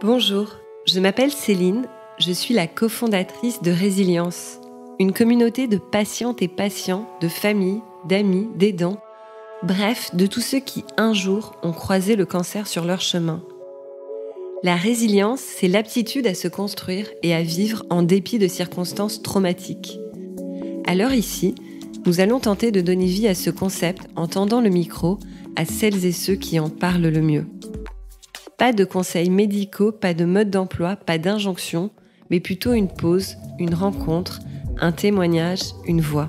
Bonjour, je m'appelle Céline, je suis la cofondatrice de Résilience, une communauté de patientes et patients, de familles, d'amis, d'aidants, bref, de tous ceux qui, un jour, ont croisé le cancer sur leur chemin. La résilience, c'est l'aptitude à se construire et à vivre en dépit de circonstances traumatiques. Alors ici, nous allons tenter de donner vie à ce concept en tendant le micro à celles et ceux qui en parlent le mieux. Pas de conseils médicaux, pas de mode d'emploi, pas d'injonction, mais plutôt une pause, une rencontre, un témoignage, une voix.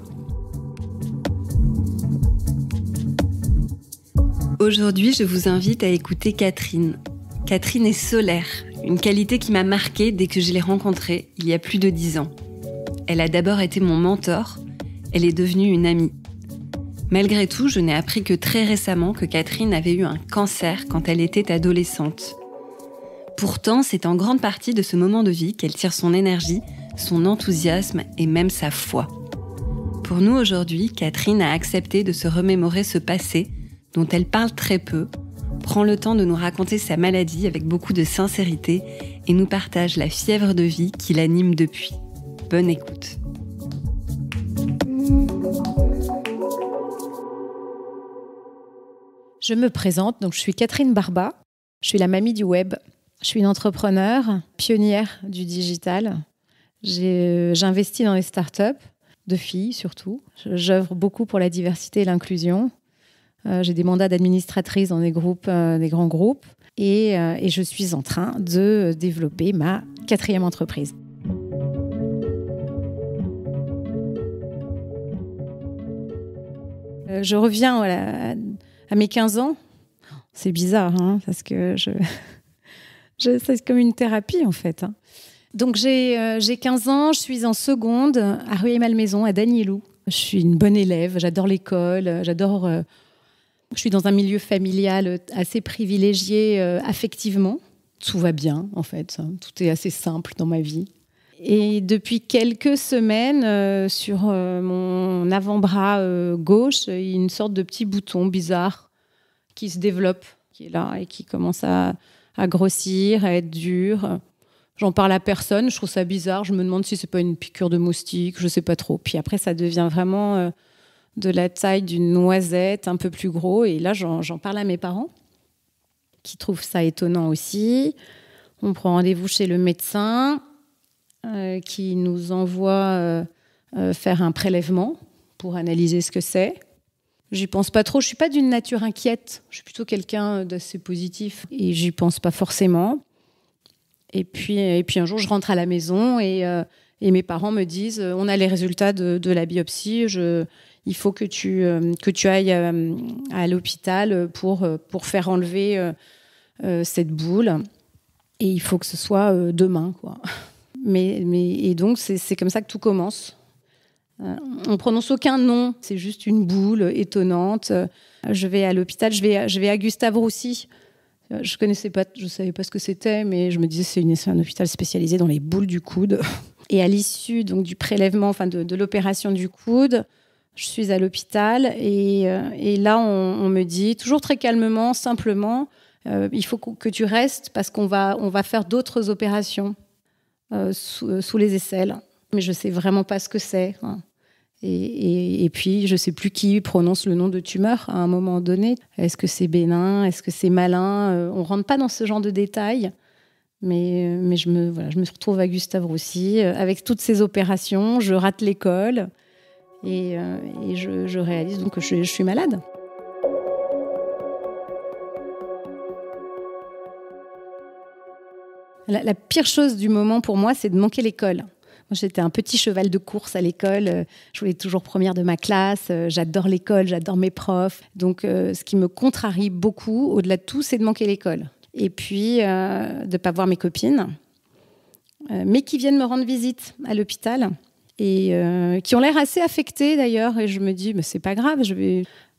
Aujourd'hui, je vous invite à écouter Catherine. Catherine est solaire, une qualité qui m'a marquée dès que je l'ai rencontrée il y a plus de 10 ans. Elle a d'abord été mon mentor, elle est devenue une amie. Malgré tout, je n'ai appris que très récemment que Catherine avait eu un cancer quand elle était adolescente. Pourtant, c'est en grande partie de ce moment de vie qu'elle tire son énergie, son enthousiasme et même sa foi. Pour nous aujourd'hui, Catherine a accepté de se remémorer ce passé dont elle parle très peu, prend le temps de nous raconter sa maladie avec beaucoup de sincérité et nous partage la fièvre de vie qui l'anime depuis. Bonne écoute. Je me présente, donc je suis Catherine Barba, je suis la mamie du web, je suis une entrepreneure, pionnière du digital. J'investis dans les startups, de filles surtout. J'œuvre beaucoup pour la diversité et l'inclusion. J'ai des mandats d'administratrice dans des grands groupes et je suis en train de développer ma 4e entreprise. Je reviens à mes 15 ans. C'est bizarre, parce que c'est comme une thérapie, en fait. Donc, j'ai 15 ans, je suis en seconde à Rueil-Malmaison, à Danielou. Je suis une bonne élève, j'adore l'école, je suis dans un milieu familial assez privilégié affectivement. Tout va bien, en fait. Tout est assez simple dans ma vie. Et depuis quelques semaines, sur mon avant-bras gauche, il y a une sorte de petit bouton bizarre qui se développe, qui est là et qui commence à grossir, à être dur. J'en parle à personne, je trouve ça bizarre. Je me demande si c'est pas une piqûre de moustique, je sais pas trop. Puis après, ça devient vraiment de la taille d'une noisette, un peu plus gros. Et là, j'en parle à mes parents, qui trouvent ça étonnant aussi. On prend rendez-vous chez le médecin, qui nous envoie faire un prélèvement pour analyser ce que c'est. J'y pense pas trop. Je suis pas d'une nature inquiète. Je suis plutôt quelqu'un d'assez positif et j'y pense pas forcément. Et puis un jour, je rentre à la maison et mes parents me disent on a les résultats de la biopsie. Il faut que tu ailles à l'hôpital pour faire enlever cette boule. Et il faut que ce soit demain, quoi. Et donc, c'est comme ça que tout commence. On ne prononce aucun nom, c'est juste une boule étonnante. Je vais à l'hôpital, je vais à Gustave Roussy. Je ne savais pas ce que c'était, mais je me disais c'est un hôpital spécialisé dans les boules du coude. Et à l'issue donc, du prélèvement, de l'opération du coude, je suis à l'hôpital et là, on me dit, toujours très calmement, simplement, il faut que tu restes parce qu'on va faire d'autres opérations. Sous les aisselles, mais je sais vraiment pas ce que c'est. Et puis, je sais plus qui prononce le nom de tumeur à un moment donné. Est-ce que c'est bénin? Est-ce que c'est malin? On rentre pas dans ce genre de détails, mais je me retrouve à Gustave Roussy avec toutes ces opérations. Je rate l'école et je réalise donc que je suis malade. La pire chose du moment pour moi, c'est de manquer l'école. Moi, j'étais un petit cheval de course à l'école. Je voulais être toujours première de ma classe. J'adore l'école, j'adore mes profs. Donc, ce qui me contrarie beaucoup, au-delà de tout, c'est de manquer l'école. Et puis, de ne pas voir mes copines, mais qui viennent me rendre visite à l'hôpital et qui ont l'air assez affectées, d'ailleurs. Et je me dis, mais c'est pas grave.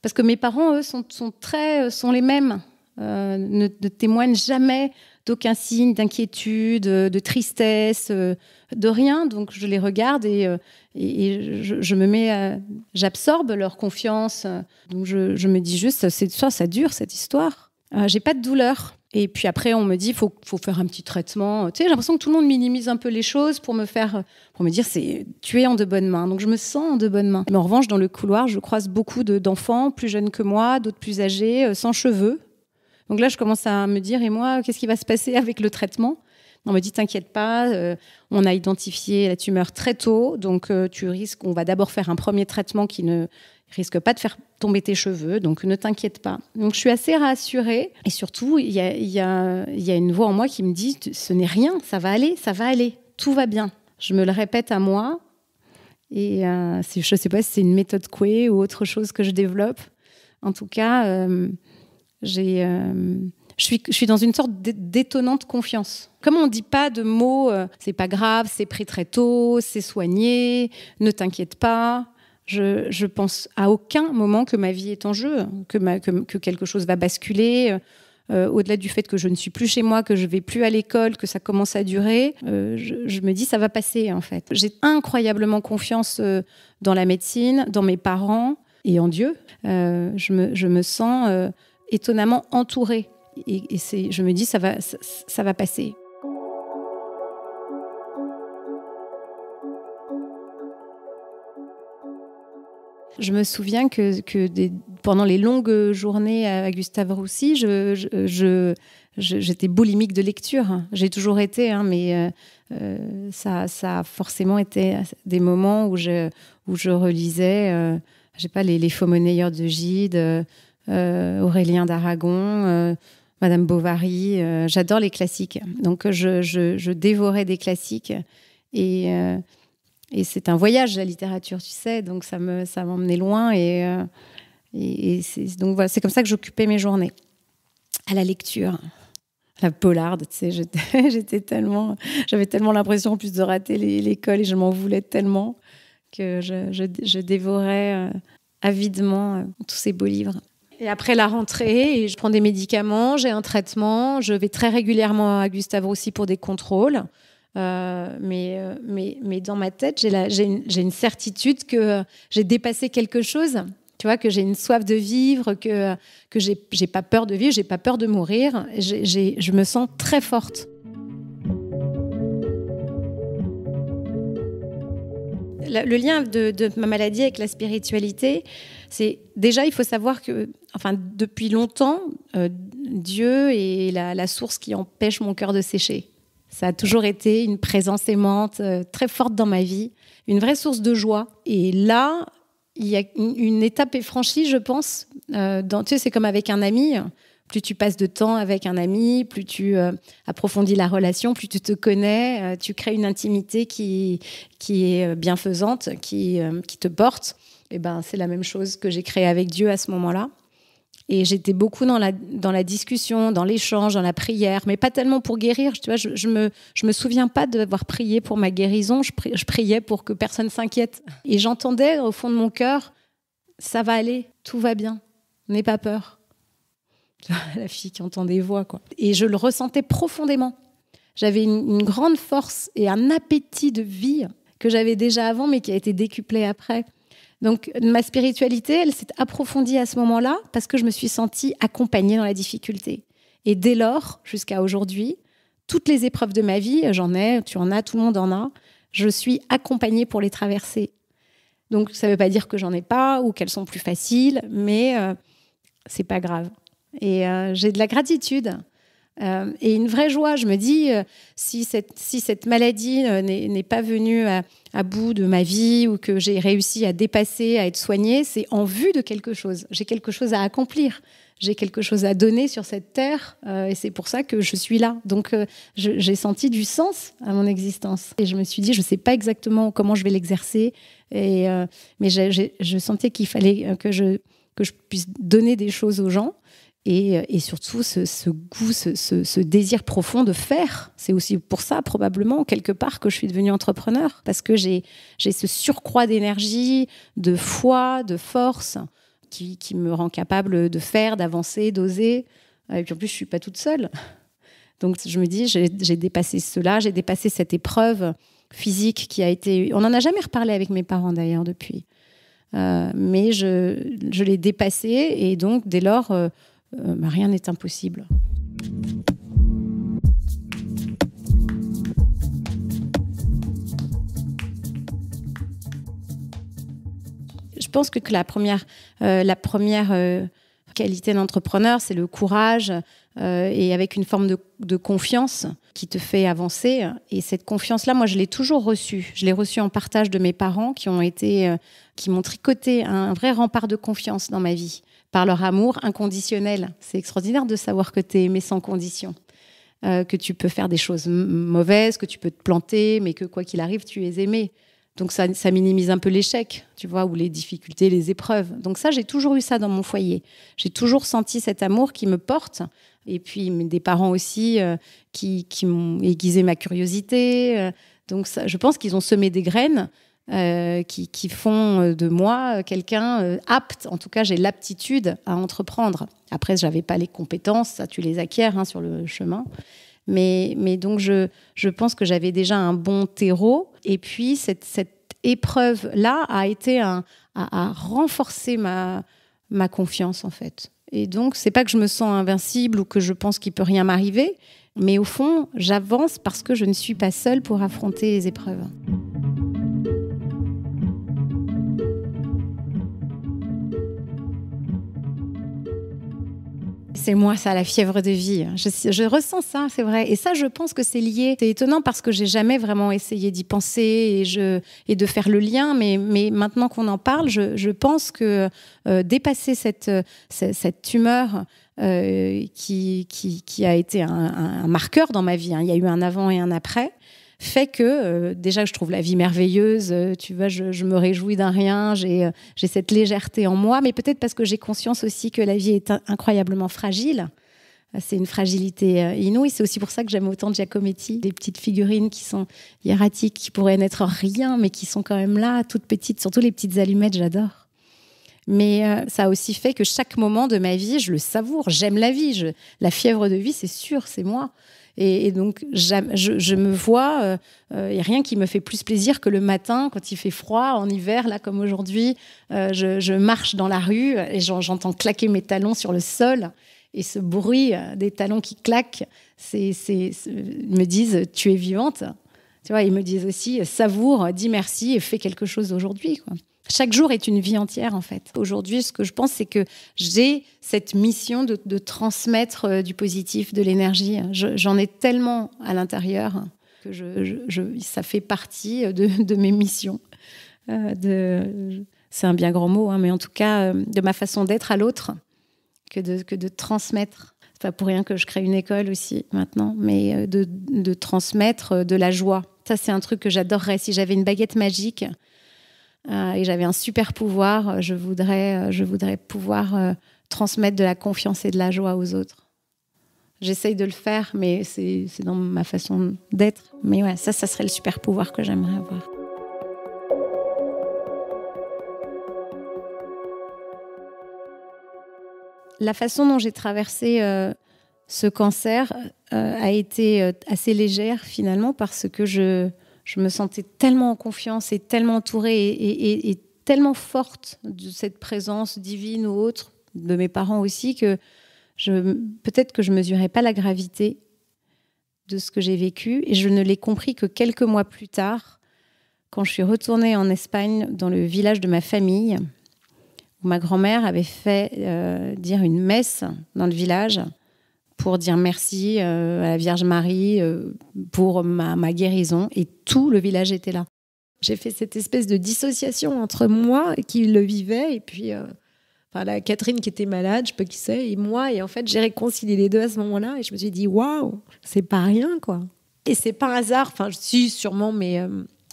Parce que mes parents, eux, sont les mêmes. Ne témoignent jamais d'aucun signe d'inquiétude, de tristesse, de rien. Donc, je les regarde et je me j'absorbe leur confiance. Donc, je me dis juste, ça dure, cette histoire. J'ai pas de douleur. Et puis après, on me dit, faut faire un petit traitement. Tu sais, j'ai l'impression que tout le monde minimise un peu les choses pour me dire, tu es en de bonnes mains. Donc je me sens en de bonnes mains. Mais en revanche, dans le couloir, je croise beaucoup d'enfants plus jeunes que moi, d'autres plus âgés, sans cheveux. Donc là, je commence à me dire, et moi, qu'est-ce qui va se passer avec le traitement ? On me dit, t'inquiète pas, on a identifié la tumeur très tôt, donc on va d'abord faire un premier traitement qui ne risque pas de faire tomber tes cheveux, donc ne t'inquiète pas. Donc je suis assez rassurée, et surtout, il y a une voix en moi qui me dit, ce n'est rien, ça va aller, tout va bien. Je me le répète à moi, et je ne sais pas si c'est une méthode Coué ou autre chose que je développe. En tout cas, je suis dans une sorte d'étonnante confiance. Comme on ne dit pas de mots, c'est pas grave, c'est pris très tôt, c'est soigné, ne t'inquiète pas. Je pense à aucun moment que ma vie est en jeu, que quelque chose va basculer. Au-delà du fait que je ne suis plus chez moi, que je ne vais plus à l'école, que ça commence à durer, je me dis ça va passer en fait. J'ai incroyablement confiance dans la médecine, dans mes parents et en Dieu. Je me sens étonnamment entourée. Et je me dis, ça va passer. Je me souviens que pendant les longues journées à Gustave Roussy, j'étais boulimique de lecture. J'ai toujours été, mais ça a forcément été des moments où je relisais, je sais pas, les Faux monnayeurs de Gide, Aurélien d'Aragon, Madame Bovary. J'adore les classiques. Donc, je dévorais des classiques. Et c'est un voyage, la littérature, tu sais. Donc, ça m'emmenait loin. Donc, voilà, c'est comme ça que j'occupais mes journées. À la lecture. La polarde, tu sais. J'avais tellement l'impression, en plus, de rater l'école. Et je m'en voulais tellement que je dévorais avidement tous ces beaux livres. Et après la rentrée, je prends des médicaments, j'ai un traitement, je vais très régulièrement à Gustave Roussy pour des contrôles. Mais dans ma tête, j'ai une certitude que j'ai dépassé quelque chose. Tu vois, que j'ai une soif de vivre, que j'ai pas peur de vivre, j'ai pas peur de mourir. Je me sens très forte. Le lien de ma maladie avec la spiritualité, c'est déjà, il faut savoir que, depuis longtemps, Dieu est la source qui empêche mon cœur de sécher. Ça a toujours été une présence aimante, très forte dans ma vie, une vraie source de joie. Et là, il y a une étape est franchie, je pense. Tu sais, c'est comme avec un ami. Plus tu passes de temps avec un ami, plus tu approfondis la relation, plus tu te connais, tu crées une intimité qui est bienfaisante, qui te porte. Et c'est la même chose que j'ai créée avec Dieu à ce moment-là. Et j'étais beaucoup dans la discussion, dans l'échange, dans la prière, mais pas tellement pour guérir. Tu vois, je me souviens pas d'avoir prié pour ma guérison. Je priais pour que personne s'inquiète. Et j'entendais au fond de mon cœur, ça va aller, tout va bien, n'aie pas peur. La fille qui entend des voix, quoi. Et je le ressentais profondément. J'avais une grande force et un appétit de vie que j'avais déjà avant, mais qui a été décuplé après. Donc, ma spiritualité, elle s'est approfondie à ce moment-là parce que je me suis sentie accompagnée dans la difficulté. Et dès lors, jusqu'à aujourd'hui, toutes les épreuves de ma vie, tu en as, tout le monde en a, je suis accompagnée pour les traverser. Donc, ça ne veut pas dire que j'en ai pas ou qu'elles sont plus faciles, mais c'est pas grave. Et j'ai de la gratitude et une vraie joie. Je me dis, si cette maladie n'est pas venue à bout de ma vie ou que j'ai réussi à dépasser, à être soignée, c'est en vue de quelque chose. J'ai quelque chose à accomplir. J'ai quelque chose à donner sur cette terre et c'est pour ça que je suis là. Donc, j'ai senti du sens à mon existence. Et je me suis dit, je ne sais pas exactement comment je vais l'exercer, mais je sentais qu'il fallait que je puisse donner des choses aux gens. Et surtout, ce goût, ce désir profond de faire. C'est aussi pour ça, probablement, quelque part, que je suis devenue entrepreneur. Parce que j'ai ce surcroît d'énergie, de foi, de force, qui me rend capable de faire, d'avancer, d'oser. Et puis en plus, je ne suis pas toute seule. Donc je me dis, j'ai dépassé cela, j'ai dépassé cette épreuve physique qui a été... On n'en a jamais reparlé avec mes parents, d'ailleurs, depuis. Mais je l'ai dépassée. Et donc, dès lors... rien n'est impossible. Je pense que la première qualité d'entrepreneur, c'est le courage et avec une forme de confiance qui te fait avancer. Et cette confiance-là, moi, je l'ai toujours reçue. Je l'ai reçue en partage de mes parents qui m'ont tricoté un vrai rempart de confiance dans ma vie par leur amour inconditionnel. C'est extraordinaire de savoir que tu es aimé sans condition, que tu peux faire des choses mauvaises, que tu peux te planter, mais que quoi qu'il arrive, tu es aimé. Donc ça minimise un peu l'échec, tu vois, ou les difficultés, les épreuves. Donc ça, j'ai toujours eu ça dans mon foyer. J'ai toujours senti cet amour qui me porte. Et puis des parents aussi qui m'ont aiguisé ma curiosité. Donc ça, je pense qu'ils ont semé des graines qui font de moi quelqu'un apte. En tout cas, j'ai l'aptitude à entreprendre. Après, je n'avais pas les compétences, ça tu les acquiers sur le chemin. Mais donc, je pense que j'avais déjà un bon terreau. Et puis, cette épreuve-là a été à renforcer ma confiance, en fait. Et donc, c'est pas que je me sens invincible ou que je pense qu'il peut rien m'arriver. Mais au fond, j'avance parce que je ne suis pas seule pour affronter les épreuves. C'est moi, ça, la fièvre de vie. Je ressens ça, c'est vrai. Et ça, je pense que c'est lié. C'est étonnant parce que j'ai jamais vraiment essayé d'y penser et de faire le lien. Mais maintenant qu'on en parle, je pense que dépasser cette tumeur qui a été un marqueur dans ma vie, il y a eu un avant et un après, fait que déjà je trouve la vie merveilleuse, tu vois, je me réjouis d'un rien, j'ai cette légèreté en moi, mais peut-être parce que j'ai conscience aussi que la vie est incroyablement fragile. C'est une fragilité inouïe. C'est aussi pour ça que j'aime autant Giacometti, des petites figurines qui sont hiératiques, qui pourraient n'être rien, mais qui sont quand même là, toutes petites, surtout les petites allumettes, j'adore. Mais ça a aussi fait que chaque moment de ma vie, je le savoure, j'aime la vie. La fièvre de vie, c'est sûr, c'est moi. Et donc, je me vois, il n'y a rien qui me fait plus plaisir que le matin, quand il fait froid, en hiver, là, comme aujourd'hui, je marche dans la rue et j'entends claquer mes talons sur le sol. Et ce bruit des talons qui claquent, ils me disent « tu es vivante ». Tu vois, ils me disent aussi « savoure, dis merci et fais quelque chose aujourd'hui ». Chaque jour est une vie entière, en fait. Aujourd'hui, ce que je pense, c'est que j'ai cette mission de transmettre du positif, de l'énergie. J'en ai tellement à l'intérieur que ça fait partie de mes missions. C'est un bien grand mot, mais en tout cas, de ma façon d'être à l'autre, que de transmettre. C'est pas pour rien que je crée une école aussi, maintenant, mais de transmettre de la joie. Ça, c'est un truc que j'adorerais. Si j'avais une baguette magique... et j'avais un super pouvoir, je voudrais pouvoir transmettre de la confiance et de la joie aux autres. J'essaye de le faire, mais c'est dans ma façon d'être. Mais ouais, ça serait le super pouvoir que j'aimerais avoir. La façon dont j'ai traversé ce cancer a été assez légère finalement parce que je me sentais tellement en confiance et tellement entourée et tellement forte de cette présence divine ou autre, de mes parents aussi, que peut-être que je ne mesurais pas la gravité de ce que j'ai vécu. Et je ne l'ai compris que quelques mois plus tard, quand je suis retournée en Espagne, dans le village de ma famille, où ma grand-mère avait fait dire une messe dans le village pour dire merci à la Vierge Marie pour ma guérison. Et tout le village était là. J'ai fait cette espèce de dissociation entre moi qui le vivais et puis la Catherine qui était malade, je sais pas qui c'est, et moi. Et en fait, j'ai réconcilié les deux à ce moment-là et je me suis dit, waouh, c'est pas rien, quoi. Et c'est pas un hasard, si, sûrement, mais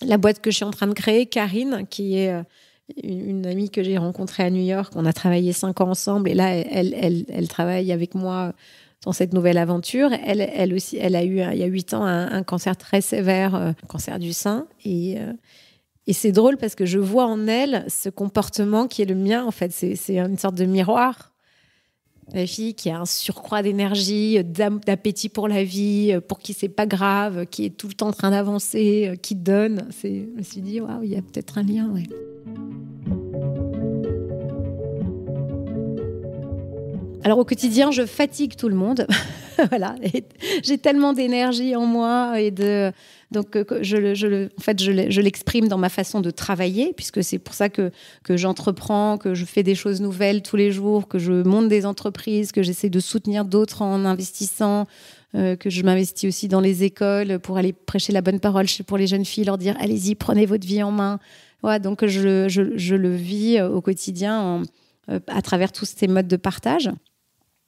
la boîte que je suis en train de créer, Karine, qui est une amie que j'ai rencontrée à New York, on a travaillé 5 ans ensemble et là, elle travaille avec moi dans cette nouvelle aventure. Elle aussi, elle a eu, il y a 8 ans, un cancer très sévère, un cancer du sein. Et c'est drôle parce que je vois en elle ce comportement qui est le mien, en fait. C'est une sorte de miroir. La fille qui a un surcroît d'énergie, d'appétit pour la vie, pour qui c'est pas grave, qui est tout le temps en train d'avancer, qui donne. Je me suis dit, waouh, il y a peut-être un lien, ouais. Alors au quotidien, je fatigue tout le monde. Voilà. Et j'ai tellement d'énergie en moi donc je l'exprime dans ma façon de travailler, puisque c'est pour ça que j'entreprends, que je fais des choses nouvelles tous les jours, que je monte des entreprises, que j'essaie de soutenir d'autres en investissant, que je m'investis aussi dans les écoles pour aller prêcher la bonne parole pour les jeunes filles, leur dire allez-y, prenez votre vie en main. Ouais, donc je le vis au quotidien à travers tous ces modes de partage.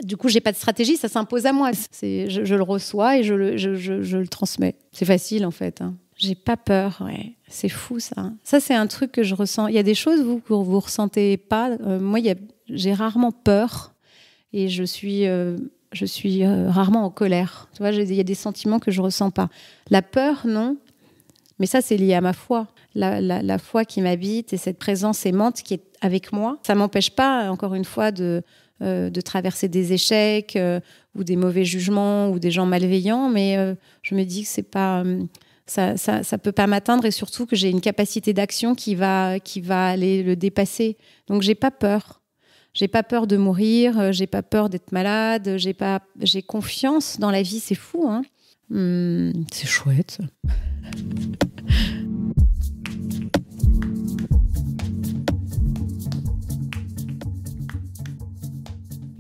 Du coup, j'ai pas de stratégie, ça s'impose à moi. Je le reçois et je le transmets. C'est facile en fait. Hein. J'ai pas peur, ouais. C'est fou ça. Ça, c'est un truc que je ressens. Il y a des choses que vous ressentez pas. Moi, j'ai rarement peur et je suis rarement en colère. Tu vois, il y a des sentiments que je ressens pas. La peur, non. Mais ça, c'est lié à ma foi. La foi qui m'habite et cette présence aimante qui est avec moi, ça m'empêche pas, encore une fois, de traverser des échecs ou des mauvais jugements ou des gens malveillants, mais je me dis que c'est pas ça peut pas m'atteindre et surtout que j'ai une capacité d'action qui va aller le dépasser. Donc j'ai pas peur de mourir, j'ai pas peur d'être malade, j'ai confiance dans la vie. C'est fou, hein. C'est chouette.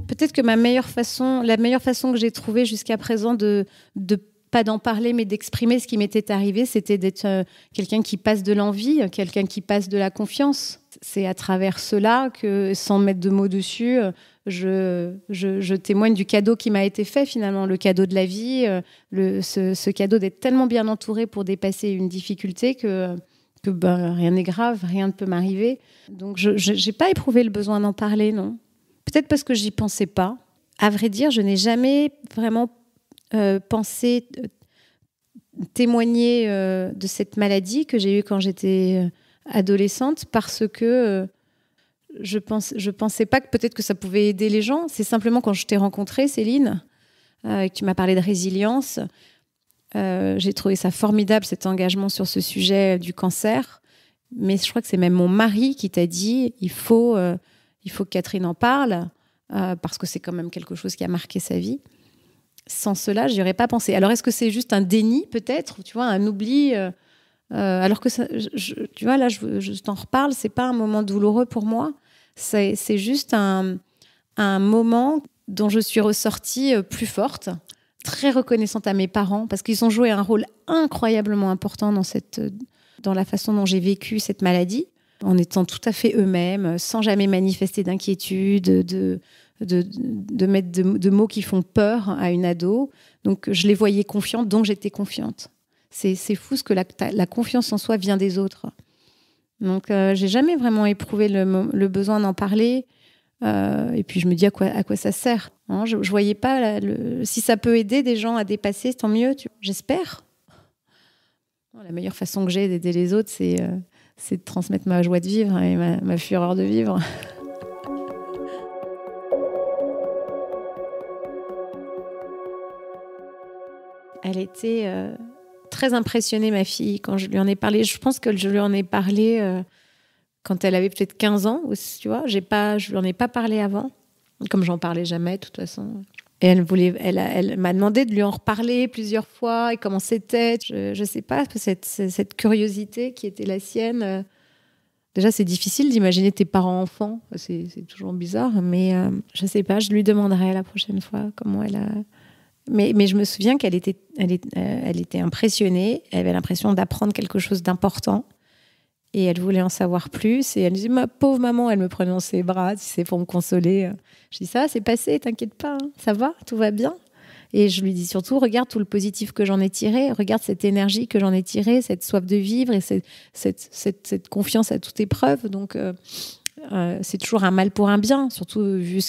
Peut-être que la meilleure façon que j'ai trouvée jusqu'à présent de pas d'en parler, mais d'exprimer ce qui m'était arrivé, c'était d'être quelqu'un qui passe de l'envie, quelqu'un qui passe de la confiance. C'est à travers cela que, sans mettre de mots dessus, je témoigne du cadeau qui m'a été fait finalement, le cadeau de la vie, ce cadeau d'être tellement bien entouré pour dépasser une difficulté que rien n'est grave, rien ne peut m'arriver. Donc je n'ai pas éprouvé le besoin d'en parler, non. Peut-être parce que j'y pensais pas. À vrai dire, je n'ai jamais vraiment pensé témoigner de cette maladie que j'ai eue quand j'étais adolescente parce que je pensais pas que peut-être que ça pouvait aider les gens. C'est simplement quand je t'ai rencontrée, Céline, que tu m'as parlé de résilience. J'ai trouvé ça formidable, cet engagement sur ce sujet du cancer. Mais je crois que c'est même mon mari qui t'a dit il faut que Catherine en parle, parce que c'est quand même quelque chose qui a marqué sa vie. Sans cela, je n'y aurais pas pensé. Alors, est-ce que c'est juste un déni, peut-être, tu vois, un oubli alors que ça, tu vois, là, je t'en reparle, c'est pas un moment douloureux pour moi. C'est juste un moment dont je suis ressortie plus forte, très reconnaissante à mes parents, parce qu'ils ont joué un rôle incroyablement important dans la façon dont j'ai vécu cette maladie, en étant tout à fait eux-mêmes, sans jamais manifester d'inquiétude, de mettre de mots qui font peur à une ado. Donc, je les voyais confiantes, donc j'étais confiante. C'est fou ce que la confiance en soi vient des autres. Donc, j'ai jamais vraiment éprouvé le besoin d'en parler. Et puis, je me dis à quoi ça sert. Hein, je voyais pas si ça peut aider des gens à dépasser, tant mieux. J'espère. La meilleure façon que j'ai d'aider les autres, c'est de transmettre ma joie de vivre et ma fureur de vivre. Elle était très impressionnée, ma fille, quand je lui en ai parlé. Je pense que je lui en ai parlé quand elle avait peut-être 15 ans, aussi, tu vois. Je lui en ai pas parlé avant, comme j'en parlais jamais, de toute façon. Et elle m'a demandé de lui en reparler plusieurs fois et comment c'était. Je sais pas, cette curiosité qui était la sienne. Déjà, c'est difficile d'imaginer tes parents enfants. C'est toujours bizarre, mais je sais pas. Je lui demanderai la prochaine fois comment elle a. Mais je me souviens qu'elle était impressionnée. Elle avait l'impression d'apprendre quelque chose d'important. Et elle voulait en savoir plus. Et elle me dit, ma pauvre maman, elle me prenait dans ses bras, tu sais, pour me consoler. Je dis, ça, c'est passé, t'inquiète pas, hein, ça va, tout va bien. Et je lui dis surtout, regarde tout le positif que j'en ai tiré, regarde cette énergie que j'en ai tirée, cette soif de vivre et cette confiance à toute épreuve. Donc, c'est toujours un mal pour un bien, surtout vu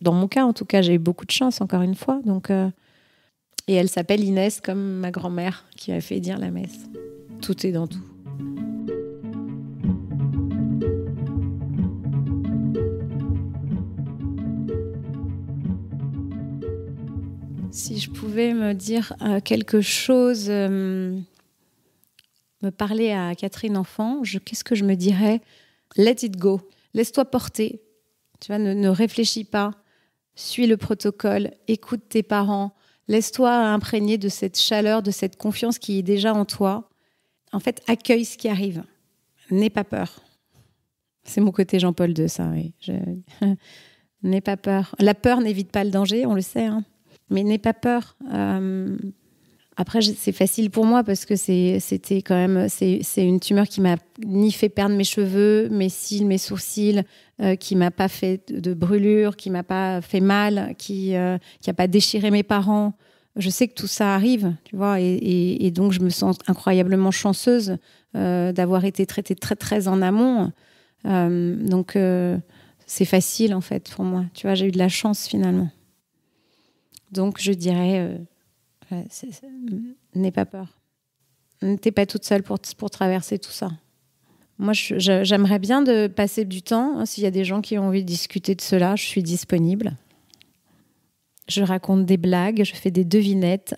dans mon cas, en tout cas, j'ai eu beaucoup de chance, encore une fois. Donc, et elle s'appelle Inès, comme ma grand-mère qui m'a fait dire la messe. Tout est dans tout. Si je pouvais me dire quelque chose, me parler à Catherine enfant, qu'est-ce que je me dirais ? Let it go. Laisse-toi porter. Tu vois, ne réfléchis pas. suis le protocole, écoute tes parents, laisse-toi imprégner de cette chaleur, de cette confiance qui est déjà en toi. En fait, accueille ce qui arrive. N'aie pas peur. C'est mon côté Jean-Paul II, ça, oui. N'aie pas peur. La peur n'évite pas le danger, on le sait, hein. Mais n'aie pas peur. Après, c'est facile pour moi parce que c'est une tumeur qui m'a ni fait perdre mes cheveux, mes cils, mes sourcils, qui m'a pas fait de brûlure, qui m'a pas fait mal, qui a pas déchiré mes parents. Je sais que tout ça arrive, tu vois, et donc je me sens incroyablement chanceuse d'avoir été traitée très très en amont. Donc c'est facile en fait pour moi. Tu vois, j'ai eu de la chance finalement. Donc je dirais, n'aie pas peur. T'es pas toute seule pour traverser tout ça. Moi, j'aimerais bien de passer du temps. Hein, s'il y a des gens qui ont envie de discuter de cela, je suis disponible. Je raconte des blagues, je fais des devinettes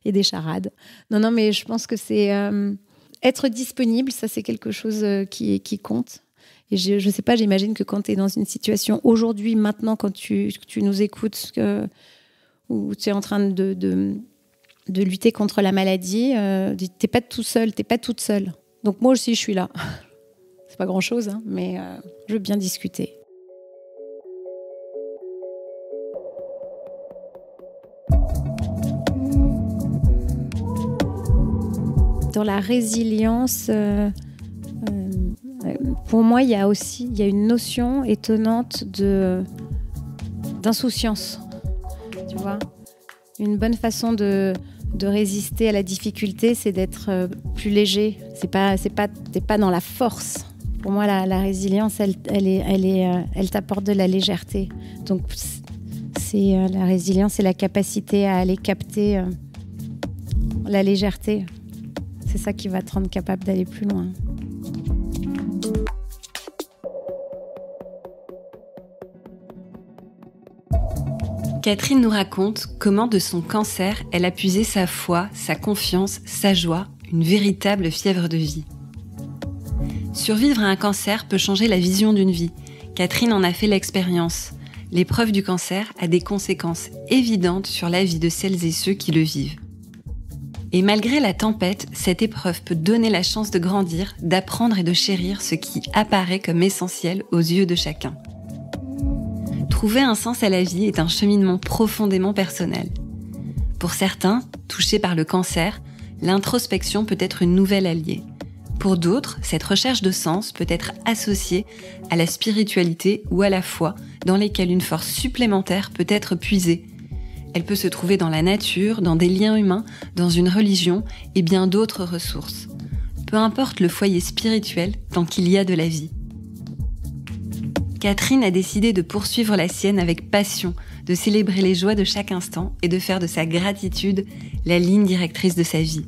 et des charades. Non, mais je pense que c'est être disponible, ça c'est quelque chose qui compte. Et je sais pas, j'imagine que quand tu es dans une situation aujourd'hui, maintenant, quand tu nous écoutes, où tu es en train de lutter contre la maladie, t'es pas tout seul, t'es pas toute seule. Donc moi aussi, je suis là. C'est pas grand-chose, hein, mais je veux bien discuter. Dans la résilience, pour moi, il y a une notion étonnante d'insouciance. Tu vois, une bonne façon de résister à la difficulté, c'est d'être plus léger. T'es pas dans la force. Pour moi, la résilience, elle t'apporte de la légèreté. Donc, la résilience, c'est la capacité à aller capter la légèreté. C'est ça qui va te rendre capable d'aller plus loin. Catherine nous raconte comment de son cancer, elle a puisé sa foi, sa confiance, sa joie, une véritable fièvre de vie. Survivre à un cancer peut changer la vision d'une vie. Catherine en a fait l'expérience. L'épreuve du cancer a des conséquences évidentes sur la vie de celles et ceux qui le vivent. Et malgré la tempête, cette épreuve peut donner la chance de grandir, d'apprendre et de chérir ce qui apparaît comme essentiel aux yeux de chacun. Trouver un sens à la vie est un cheminement profondément personnel. Pour certains, touchés par le cancer, l'introspection peut être une nouvelle alliée. Pour d'autres, cette recherche de sens peut être associée à la spiritualité ou à la foi, dans lesquelles une force supplémentaire peut être puisée. Elle peut se trouver dans la nature, dans des liens humains, dans une religion et bien d'autres ressources. Peu importe le foyer spirituel, tant qu'il y a de la vie. Catherine a décidé de poursuivre la sienne avec passion, de célébrer les joies de chaque instant et de faire de sa gratitude la ligne directrice de sa vie.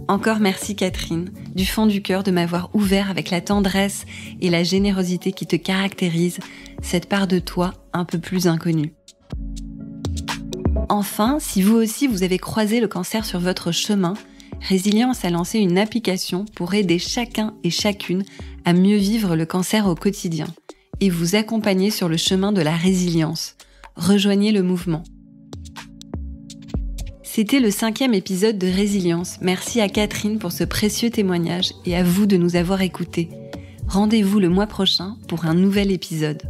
Encore merci Catherine, du fond du cœur de m'avoir ouvert avec la tendresse et la générosité qui te caractérisent, cette part de toi un peu plus inconnue. Enfin, si vous aussi vous avez croisé le cancer sur votre chemin, Résilience a lancé une application pour aider chacun et chacune à mieux vivre le cancer au quotidien et vous accompagner sur le chemin de la résilience. Rejoignez le mouvement. C'était le 5e épisode de Résilience. Merci à Catherine pour ce précieux témoignage et à vous de nous avoir écoutés. Rendez-vous le mois prochain pour un nouvel épisode.